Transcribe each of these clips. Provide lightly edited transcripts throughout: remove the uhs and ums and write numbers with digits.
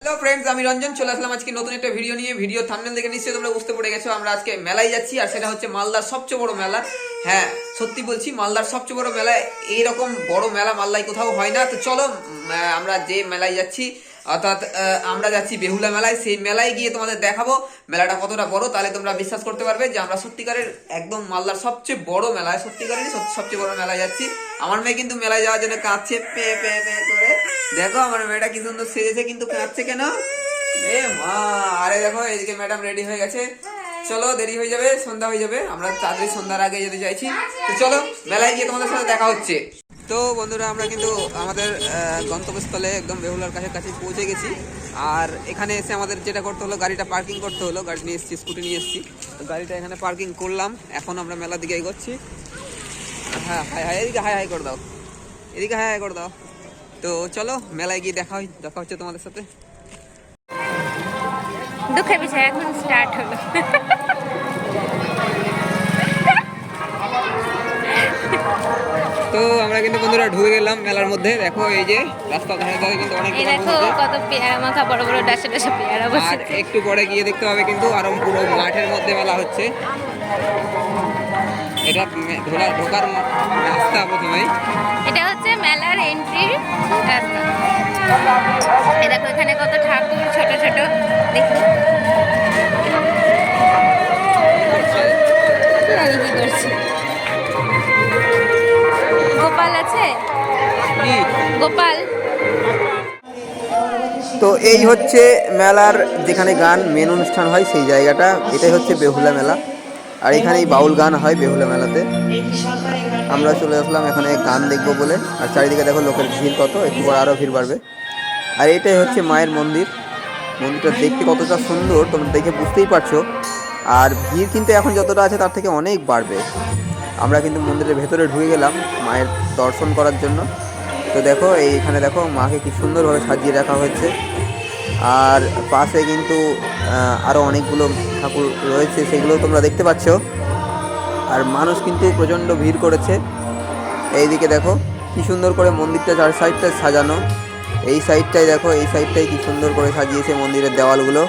Hello friends, আমি রঞ্জন চলে আসলাম আজকে নতুন একটা ভিডিও নিয়ে। ভিডিও থাম্বনেল দেখে নিশ্চয়ই তোমরা বুঝতে পেরে গেছো আমরা আজকে মেলায় যাচ্ছি, আর সেটা হচ্ছে মালদার সবচেয়ে বড় মেলা। হ্যাঁ, সত্যি বলছি, মালদার সবচেয়ে বড় মেলা। এইরকম বড় মেলা মালদায় কোথাও হয় না। তো চলো আমরা যে মেলায় যাচ্ছি, অর্থাৎ আমরা যাচ্ছি বেহুলা মেলায়। সেই মেলায় গিয়ে তোমাদের দেখাবো মেলাটা কতটা বড়। তাহলে তোমরা বিশ্বাস করতে পারবে যে আমরা সত্যিকারের একদম মালদার সবচেয়ে বড় মেলায়, সত্যিকারের সবচেয়ে বড় মেলায় যাচ্ছি। আমার মেয়ে কিন্তু মেলায় যাওয়ার জন্য কাঁদছে পে পে পে করে। দেখো আমার মেয়েটা কি সুন্দর সেজেছে, কিন্তু কাঁদছে কেন? এ মা! আরে দেখো এদিকে ম্যাডাম রেডি হয়ে গেছে। চলো, দেরি হয়ে যাবে, সন্ধ্যা হয়ে যাবে, আমরা তাড়াতাড়ি সন্ধ্যার আগে যেতে চাইছি। তো চলো মেলায় গিয়ে তোমাদের সাথে দেখা হচ্ছে। তো বন্ধুরা, আমরা কিন্তু আমাদের গন্তব্যস্থলে একদম বেহুলার কাছে পৌঁছে গেছি। আর এখানে এসে আমাদের যেটা করতে হলো, গাড়িটা পার্কিং করতে হলো। গাড়ি নিয়ে এসেছি, স্কুটি নিয়ে এসেছি। তো গাড়িটা এখানে পার্কিং করলাম। এখন আমরা মেলার দিকে এগোচ্ছি। হ্যাঁ হাই হাই, এদিকে হাই হাই করে দাও, এদিকে হাই হাই করে দাও। তো চলো মেলায় গিয়ে দেখা হচ্ছে তোমাদের সাথে। দুঃখের বিষয় এখন স্টার্ট হলো। তো আমরা কিন্তু বন্ধুরা ঢুকে গেলাম মেলার মধ্যে। দেখো এই যে রাস্তা ধারে ধারে কিন্তু অনেক এই দেখো কত পেয়ারা মাখা, বড় বড় ডাসে ডাসে পেয়ারা বসে। আর একটু পরে গিয়ে দেখতে হবে কিন্তু আরো পুরো মাঠের মধ্যে মেলা হচ্ছে। এটা ঢোকার রাস্তা প্রথমেই। এটা হচ্ছে মেলার এন্ট্রি রাস্তা। এই দেখো এখানে কত ঠাকুর ছোট ছোট, দেখো আমি কি করছি। গোপাল আছে, গোপাল। তো এই হচ্ছে মেলার যেখানে গান মেন অনুষ্ঠান হয় সেই জায়গাটা। এটাই হচ্ছে বেহুলা মেলা। আর এখানেই বাউল গান হয় বেহুলা মেলাতে। আমরা চলে আসলাম এখানে গান দেখবো বলে। আর চারিদিকে দেখো লোকের ভিড় কত, একটু পর আরও ভিড় বাড়বে। আর এটাই হচ্ছে মায়ের মন্দির। মন্দিরটা দেখতে কতটা সুন্দর তোমরা দেখে বুঝতেই পারছো। আর ভিড় কিন্তু এখন যতটা আছে তার থেকে অনেক বাড়বে। আমরা কিন্তু মন্দিরের ভেতরে ঢুকে গেলাম মায়ের দর্শন করার জন্য। তো দেখো এইখানে দেখো মাকে কি সুন্দরভাবে সাজিয়ে রাখা হয়েছে। আর পাশে কিন্তু আরও অনেকগুলো ঠাকুর রয়েছে, সেগুলো তোমরা দেখতে পাচ্ছ। আর মানুষ কিন্তু প্রচণ্ড ভিড় করেছে। এইদিকে দেখো কি সুন্দর করে মন্দিরটা চার সাইডটা সাজানো। এই সাইডটাই দেখো, এই সাইডটাই কি সুন্দর করে সাজিয়েছে মন্দিরের দেওয়ালগুলো।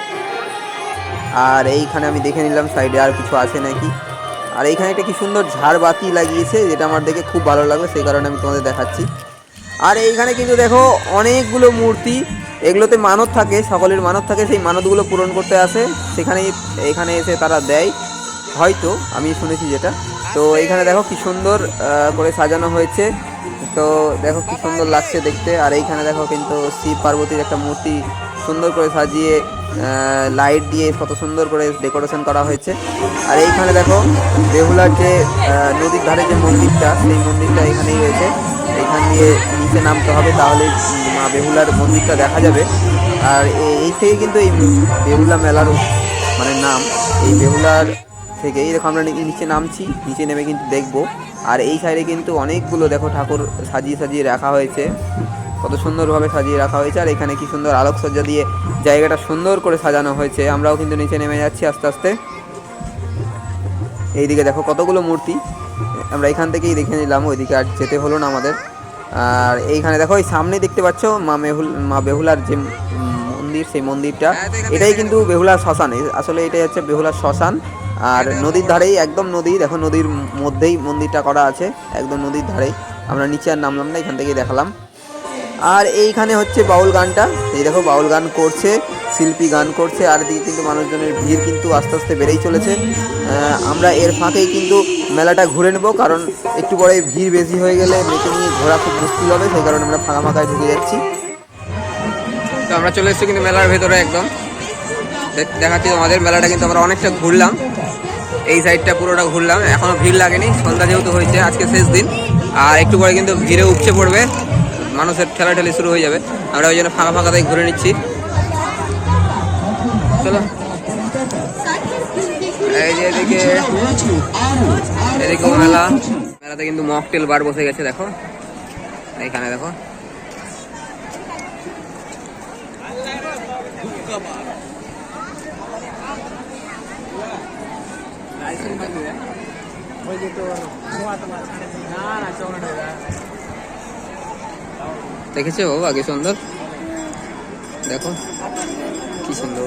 আর এইখানে আমি দেখে নিলাম সাইডে আর কিছু আছে নাকি। আর এইখানে একটা কি সুন্দর ঝাড়বাতি লাগিয়েছে, যেটা আমার দেখে খুব ভালো লাগলো, সেই কারণে আমি তোমাদের দেখাচ্ছি। আর এইখানে কিন্তু দেখো অনেকগুলো মূর্তি। এগুলোতে মানত থাকে, সকলের মানত থাকে, সেই মানতগুলো পূরণ করতে আসে। এখানে এসে তারা দেয় হয়তো, আমি শুনেছি যেটা। তো এইখানে দেখো কি সুন্দর করে সাজানো হয়েছে। তো দেখো কি সুন্দর লাগছে দেখতে। আর এইখানে দেখো কিন্তু শিব পার্বতীর একটা মূর্তি সুন্দর করে সাজিয়ে লাইট দিয়ে কত সুন্দর করে ডেকোরেশন করা হয়েছে। আর এইখানে দেখো বেহুলার যে নদীর ধারে যে মন্দিরটা, সেই মন্দিরটা এখানেই রয়েছে। এখান দিয়ে নিচে নামতে হবে, তাহলে মা বেহুলার মন্দিরটা দেখা যাবে। আর এই থেকে কিন্তু এই বেহুলা মেলার মানে নাম, এই বেহুলার থেকেই দেখো আমরা নিচে নামছি। নিচে নেমে কিন্তু দেখবো। আর এই সাইডে কিন্তু অনেকগুলো দেখো ঠাকুর সাজিয়ে সাজিয়ে রাখা হয়েছে, কত সুন্দরভাবে সাজিয়ে রাখা হয়েছে। আর এখানে কি সুন্দর আলোকসজ্জা দিয়ে জায়গাটা সুন্দর করে সাজানো হয়েছে। আমরাও কিন্তু নিচে নেমে যাচ্ছি আস্তে আস্তে। এইদিকে দেখো কতগুলো মূর্তি, আমরা এখান থেকেই দেখে নিলাম, ওইদিকে আর যেতে হলো না আমাদের। আর এইখানে দেখো এই সামনে দেখতে পাচ্ছ মা বেহুলার যে মন্দির, সেই মন্দিরটা, এটাই কিন্তু বেহুলার শ্মশান। আসলে এটাই হচ্ছে বেহুলার শ্মশান। আর নদীর ধারেই, একদম নদী, দেখো নদীর মধ্যেই মন্দিরটা করা আছে, একদম নদীর ধারেই। আমরা নিচে আর নামলাম না, এখান থেকেই দেখালাম। আর এইখানে হচ্ছে বাউল গানটা, এই দেখো বাউল গান করছে, শিল্পী গান করছে। আর এদিকে কিন্তু মানুষজনের ভিড় কিন্তু আস্তে আস্তে বেড়েই চলেছে। আমরা এর ফাঁকেই কিন্তু মেলাটা ঘুরে নেব, কারণ একটু পরে ভিড় বেশি হয়ে গেলে মেয়েকে নিয়ে ঘোরা খুব মুশকিল হবে, সেই কারণে আমরা ফাঁকা ফাঁকায় ঢুকে যাচ্ছি। তো আমরা চলে এসেছি কিন্তু মেলার ভেতরে একদম। দেখাচ্ছি তোমাদের মেলাটা কিন্তু আমরা অনেকটা ঘুরলাম, এই সাইডটা পুরোটা ঘুরলাম। এখনও ভিড় লাগেনি, সন্ধ্যা যেহেতু হয়েছে, আজকে শেষ দিন। আর একটু পরে কিন্তু ভিড়ে উপচে পড়বে, মানুষের ঠেলাঠেলি শুরু হয়ে যাবে। আমরা ওই জন্য ফাঁকা ফাঁকাতেই ঘুরে নিচ্ছি। চলো, এই যে এদিকে মেলাতে কিন্তু মকটেল বার বসে গেছে, দেখো এইখানে দেখো। দেখেছো আগে সুন্দর, দেখো কি সুন্দর।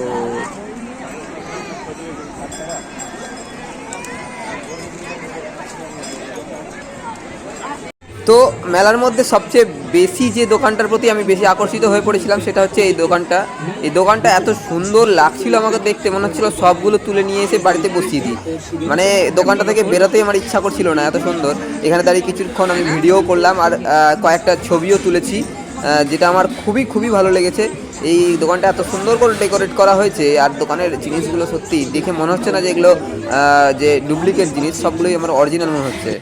তো মেলার মধ্যে সবচেয়ে বেশি যে দোকানটার প্রতি আমি বেশি আকর্ষিত হয়ে পড়েছিলাম সেটা হচ্ছে এই দোকানটা। এই দোকানটা এত সুন্দর লাগছিল আমাকে দেখতে, মনে হচ্ছিল সবগুলো তুলে নিয়ে এসে বাড়িতে বসিয়ে দিই। মানে দোকানটা থেকে বেরোতেই আমার ইচ্ছা করছিল না, এত সুন্দর। এখানে দাঁড়িয়ে কিছুক্ষণ আমি ভিডিও করলাম আর কয়েকটা ছবিও তুলেছি, যেটা আমার খুবই খুবই ভালো লেগেছে। এই দোকানটা এত সুন্দর করে ডেকোরেট করা হয়েছে আর দোকানের জিনিসগুলো সত্যি দেখে মনে হচ্ছে না যে এগুলো যে ডুপ্লিকেট জিনিস, সবগুলোই আমার অরিজিনাল মনে হচ্ছে।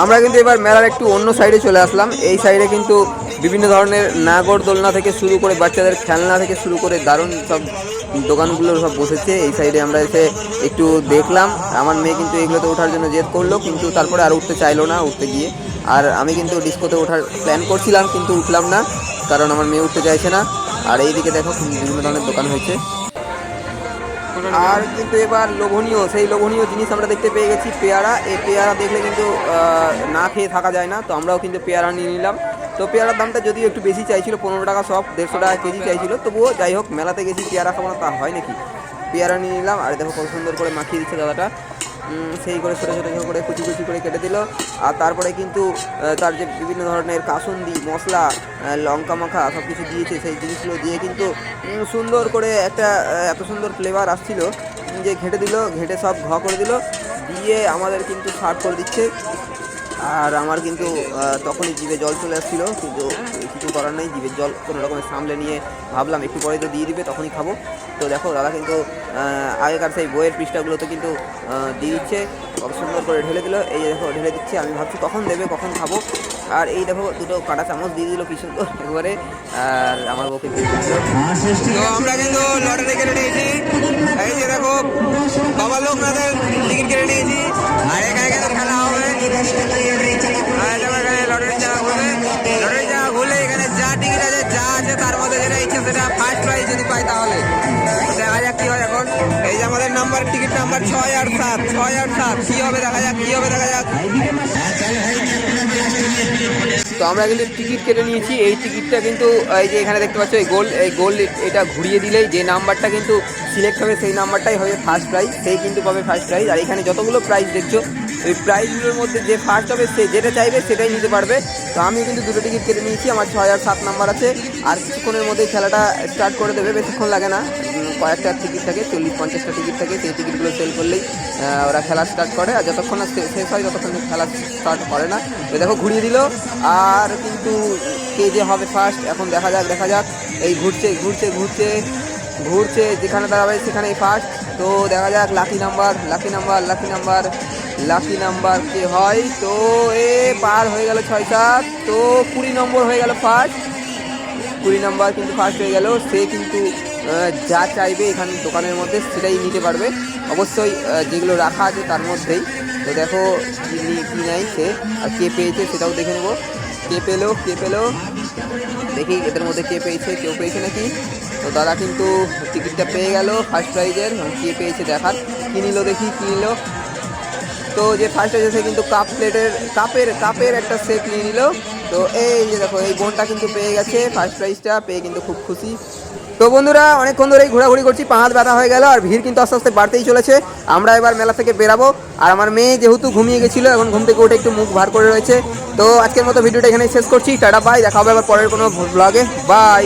আমরা কিন্তু এবার মেলার একটু অন্য সাইডে চলে আসলাম। এই সাইডে কিন্তু বিভিন্ন ধরনের নাগরদোলনা থেকে শুরু করে বাচ্চাদের খেলনা থেকে শুরু করে দারুণ সব দোকানগুলো সব বসেছে। এই সাইডে আমরা এসে একটু দেখলাম। আমার মেয়ে কিন্তু এগুলোতে ওঠার জন্য জেদ করলো, কিন্তু তারপরে আর উঠতে চাইলো না উঠতে গিয়ে। আর আমি কিন্তু ডিস্কোতে ওঠার প্ল্যান করছিলাম কিন্তু উঠলাম না, কারণ আমার মেয়ে উঠতে চাইছে না। আর এইদিকে দেখো বিভিন্ন ধরনের দোকান হয়েছে। আর কিন্তু এবার সেই লোভনীয় জিনিস আমরা দেখতে পেয়ে গেছি, পেয়ারা। এই পেয়ারা দেখলে কিন্তু না খেয়ে থাকা যায় না, তো আমরাও কিন্তু পেয়ারা নিয়ে নিলাম। তো পেয়ারার দামটা যদিও একটু বেশি চাইছিল, 15 টাকা সব, 150 টাকা কেজি চাইছিল, তবুও যাই হোক মেলাতে গেছি পেয়ারা খাবো না তা হয় নাকি। পেয়ারা নিয়ে নিলাম। আর দেখো কত সুন্দর করে মাখিয়ে দিচ্ছে দাদাটা, সেই করে ছোটো ছোটো করে কুচি কুচি করে কেটে দিল। আর তারপরে কিন্তু তার যে বিভিন্ন ধরনের কাসুন্দি মশলা, লঙ্কা মাখা সব কিছু দিয়েছে, সেই জিনিসগুলো দিয়ে কিন্তু সুন্দর করে একটা এত সুন্দর ফ্লেভার আসছিল যে ঘেঁটে দিল, ঘেঁটে সব করে দিল, দিয়ে আমাদের কিন্তু সার্ভ করে দিচ্ছে। আর আমার কিন্তু তখনই জিভে জল চলে আসছিলো, কিন্তু কিছু করার নেই, জিভের জল কোনো রকমের সামলে নিয়ে ভাবলাম একটু পরে তো দিয়ে দিবে, তখনই খাবো। তো দেখো দাদা কিন্তু আগেকার সেই বইয়ের পৃষ্ঠাগুলোতে কিন্তু দিয়ে দিচ্ছে, কত সুন্দর করে ঢেলে দিল। এই দেখো ঢেলে দিচ্ছে, আমি ভাবছি কখন দেবে কখন খাবো। আর এই দেখো দুটো কাঁটা চামচ দিয়ে দিল কি সুন্দর একবারে। আর আমার বউকে দিয়ে দিল। তো আমরা কিন্তু লটারি কেটে নিয়েছি, এই যে দেখো বাবা লোকনাথের টিকিট কেটে নিয়েছি। আর এখানে কিন্তু খেলা হবে, লটারি জায়গা ঘুরবে, লটারি জায়গা ঘুরলে এখানে যা টিকিট আছে যা আছে তার মধ্যে যেটা ইচ্ছে সেটা ফার্স্ট প্রাইজ যদি পাই তাহলে দেখা যাক কি হয়। এখন এই যে আমাদের নাম্বার, টিকিট নাম্বার 6 আর 7, 6 আর 7 কি হবে দেখা যাক, কি হবে দেখা যাক। তো আমরা কিন্তু টিকিট কেটে নিয়েছি। এই টিকিটটা কিন্তু এই যে এখানে দেখতে পাচ্ছ এই গোল এটা ঘুরিয়ে দিলেই যে নাম্বারটা কিন্তু সিলেক্ট হবে সেই নাম্বারটাই হবে ফার্স্ট প্রাইজ, সেই কিন্তু পাবে ফার্স্ট প্রাইজ। আর এখানে যতগুলো প্রাইজ দেখছো ওই প্রাইজগুলোর মধ্যে যে ফার্স্ট হবে সে যেটা চাইবে সেটাই নিতে পারবে। তো আমি কিন্তু দুটো টিকিট কেটে নিয়েছি, আমার 6 আর 7 নাম্বার আছে। আর কিছুক্ষণের মধ্যেই খেলাটা স্টার্ট করে দেবে, বেশিক্ষণ লাগে না, কয়েকটা টিকিট থাকে, 40-50টা টিকিট থাকে, সেই টিকিটগুলো সেল করলেই ওরা খেলা স্টার্ট করে। আর যতক্ষণ না শেষ হয় ততক্ষণ খেলা স্টার্ট করে না। তো দেখো ঘুরিয়ে দিল। আর কিন্তু কে যে হবে ফার্স্ট এখন দেখা যাক। এই ঘুরছে যেখানে দাঁড়াবে সেখানেই ফার্স্ট। তো দেখা যাক লাকি নাম্বার কে হয়। তো পার হয়ে গেল 6-7, তো 20 নম্বর হয়ে গেল ফার্স্ট, 20 নম্বর কিন্তু ফার্স্ট হয়ে গেল। সে কিন্তু যা চাইবে এখানে দোকানের মধ্যে সেটাই নিতে পারবে, অবশ্যই যেগুলো রাখা আছে তার মধ্যেই। তো দেখো কি নেয় সে, আর কে পেয়েছে সেটাও দেখে নেবো। কে পেলো দেখি এদের মধ্যে কে পেয়েছে, কেউ পেয়েছে নাকি। তো দাদা কিন্তু টিকিটটা পেয়ে গেল ফার্স্ট প্রাইজের, কে পেয়েছে দেখার। কি নিল দেখি, কি নিল। তো যে ফার্স্ট হয়েছে সে কিন্তু কাপের একটা সেট নিয়ে নিল। তো এই যে দেখো এই বোনটা কিন্তু পেয়ে গেছে ফার্স্ট প্রাইজটা, পেয়ে কিন্তু খুব খুশি। তো বন্ধুরা অনেকক্ষণ ধরেই ঘোরাঘুরি করছি, পা হাত ব্যথা হয়ে গেল, আর ভিড় কিন্তু আস্তে আস্তে বাড়তেই চলেছে। আমরা এবার মেলা থেকে বেরাবো। আর আমার মেয়ে যেহেতু ঘুমিয়ে গেছিলো, এখন ঘুম থেকে উঠে একটু মুখ ভার করে রয়েছে। তো আজকের মতো ভিডিওটা এখানেই শেষ করছি, টাটা বাই, দেখা হবে আবার পরের কোনো ব্লগে, বাই।